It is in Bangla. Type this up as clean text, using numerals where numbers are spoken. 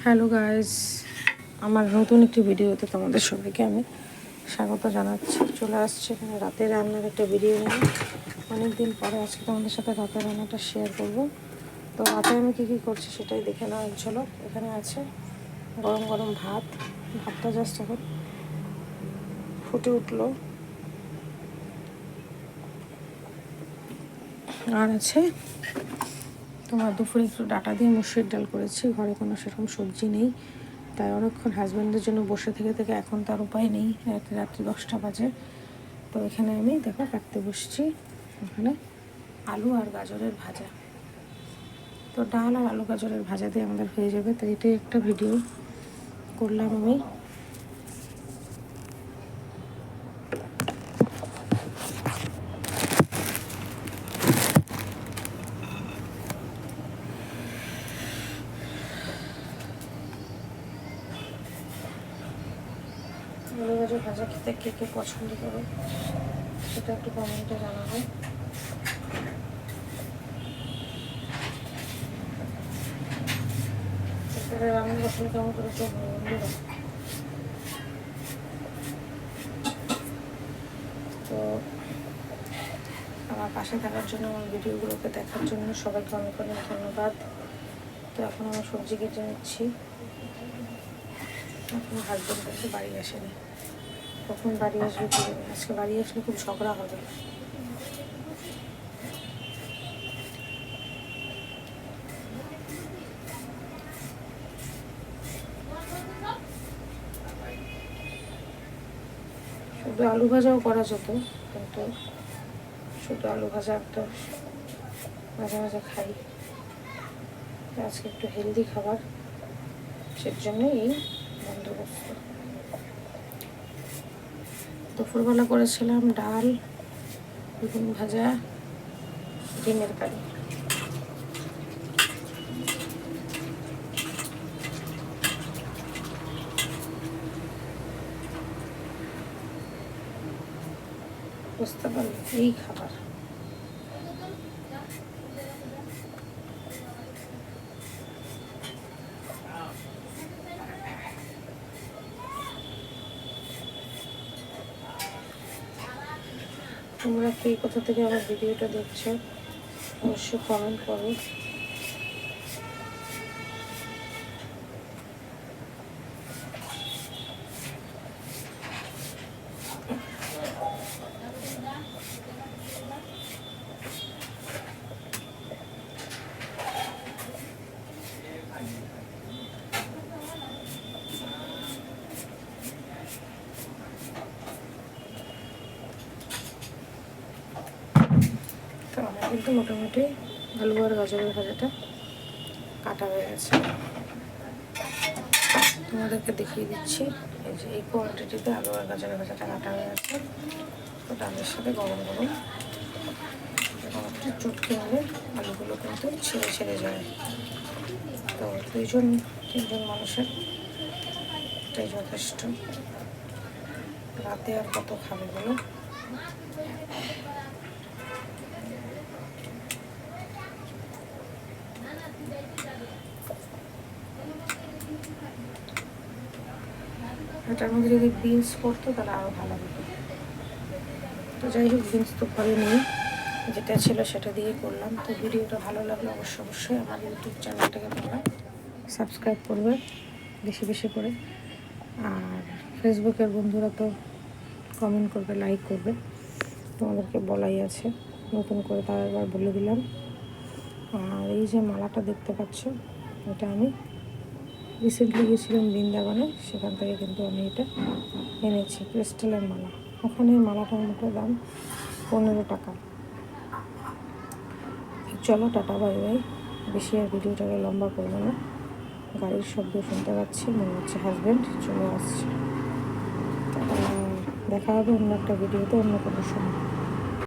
হ্যালো গাইস, আমার নতুন একটি ভিডিওতে তোমাদের সবাইকে আমি স্বাগত জানাচ্ছি। চলে আসছে এখানে রাতের রান্নার একটা ভিডিও নিয়ে। অনেক দিন পরে আজকে তোমাদের সাথে রাতের রান্নাটা শেয়ার করব। তো রাতে আমি কী কী করছি সেটাই দেখে নেওয়া চলো। এখানে আছে গরম গরম ভাত, ভাতটা জাস্ট এখন ফুটে উঠলো। আর আছে তোমার দুপুরে একটু ডাটা দিয়ে মুসুরির ডাল করেছি। ঘরে কোনো সেরকম সবজি নেই, তাই অনেকক্ষণ হাজব্যান্ডের জন্য বসে থেকে এখন তার উপায় নেই। রাত্রি 10টা বাজে। তো এখানে আমি দেখো কাটতে বসছি। এখানে আলু আর গাজরের ভাজা। তো ডাল আর আলু গাজরের ভাজা দিয়ে আমাদের হয়ে যাবে। তো এটাই একটা ভিডিও করলাম আমি। আলু গাজর ভাজা খেতে কে কে পছন্দ করো সেটা একটু কমেন্টে জানাবো। রান্নার পছন্দ কেমন করে তো বন্ধুরা। তো আমার পাশে থাকার জন্য, আমার ভিডিওগুলোকে দেখার জন্য সবাইকে অনেক অনেক ধন্যবাদ। তো এখন আমি সবজি কেটে নিচ্ছি। এখন হাজব্যান্ড কিন্তু বাড়ি আসেনি, কখন বাড়ি আসবে কি জানি। আজকে বাড়ি আসলে খুব ঝগড়া হবে। শুধু আলু ভাজাও করা যেত, কিন্তু শুধু আলু ভাজা একটা মাঝে মাঝে খাই। আজকে একটু হেলদি খাবার, সেজন্য এই বন্দোবস্ত। দুপুরবেলা করেছিলাম ডাল, বেগুন ভাজা, ডিমের কারি। বুঝতে পারলে এই খাবার। তোমরা কে কোথা থেকে আমার ভিডিওটা দেখছো অবশ্যই কমেন্ট করো। তো আমার কিন্তু মোটামুটি আলু আর গাজরের ভাজাটা কাটা হয়ে গেছে। তোমাদেরকে দেখিয়ে দিচ্ছি, এই যে এই কোয়ান্টিটিতে আলু আর গাজরের ভাজাটা কাটা হয়ে গেছে। তো ডালের সাথে গরম গরম একটু চটকে হলে আলুগুলো কিন্তু ছেড়ে ছেড়ে যায়। তো 2-3জন মানুষের এটাই যথেষ্ট। রাতে আর কত খাবে বলো। এটার মধ্যে যদি বিনস পড়তো তাহলে আরও ভালো হতো। তো যাই হোক, বিনস তো ঘরে নেই, যেটা ছিল সেটা দিয়ে করলাম। তো ভিডিওটা ভালো লাগলে অবশ্যই আমার ইউটিউব চ্যানেলটাকে তোমরা সাবস্ক্রাইব করবে বেশি বেশি করে। আর ফেসবুকের বন্ধুরা তো কমেন্ট করবে, লাইক করবে, তোমাদেরকে বলাই আছে। নতুন করে তার একবার বলে দিলাম। আর এই যে মালাটা দেখতে পাচ্ছ, এটা আমি রিসেন্টলি গিয়েছিলাম বৃন্দাবনে, সেখান থেকে কিন্তু আমি এটা এনেছি, ক্রিস্টালের মালা। ওখানে মালাটার মতো দাম 15 টাকা। চলো টাটা, বাই বাই। বেশি আর ভিডিওটাকে লম্বা করবো না। গাড়ির শব্দ শুনতে পাচ্ছি, মনে হচ্ছে হাজব্যান্ড চলে আসছে। দেখা হবে অন্য একটা ভিডিওতে, অন্য কোনো সময়।